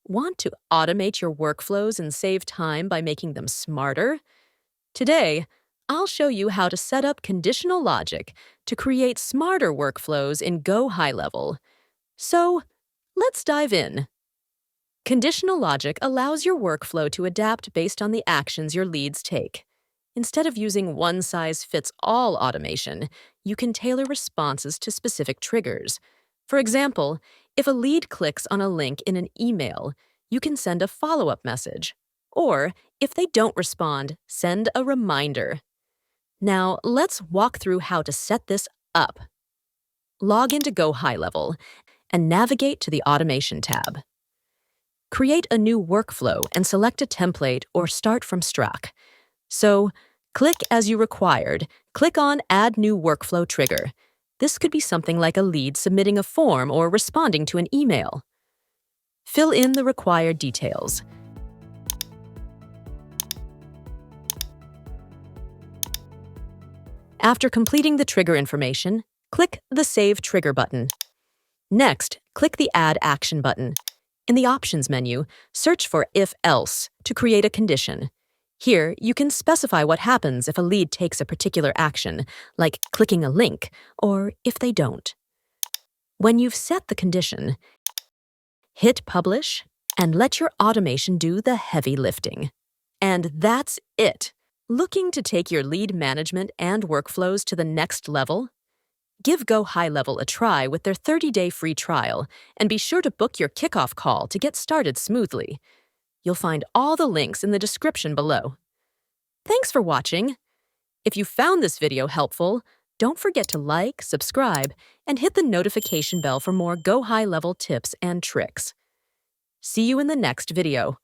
Want to automate your workflows and save time by making them smarter? Today, I'll show you how to set up conditional logic to create smarter workflows in GoHighLevel. So, let's dive in. Conditional logic allows your workflow to adapt based on the actions your leads take. Instead of using one-size-fits-all automation, you can tailor responses to specific triggers. For example, if a lead clicks on a link in an email, you can send a follow-up message. Or, if they don't respond, send a reminder. Now, let's walk through how to set this up. Log into GoHighLevel and navigate to the Automation tab. Create a new workflow and select a template or start from scratch. So, click as you required, click on Add New Workflow Trigger. This could be something like a lead submitting a form or responding to an email. Fill in the required details. After completing the trigger information, click the Save Trigger button. Next, click the Add Action button. In the Options menu, search for If Else to create a condition. Here, you can specify what happens if a lead takes a particular action, like clicking a link, or if they don't. When you've set the condition, hit Publish and let your automation do the heavy lifting. And that's it. Looking to take your lead management and workflows to the next level? Give GoHighLevel a try with their 30-day free trial, and be sure to book your kickoff call to get started smoothly. You'll find all the links in the description below. Thanks for watching. If you found this video helpful, don't forget to like, subscribe, and hit the notification bell for more GoHighLevel tips and tricks. See you in the next video.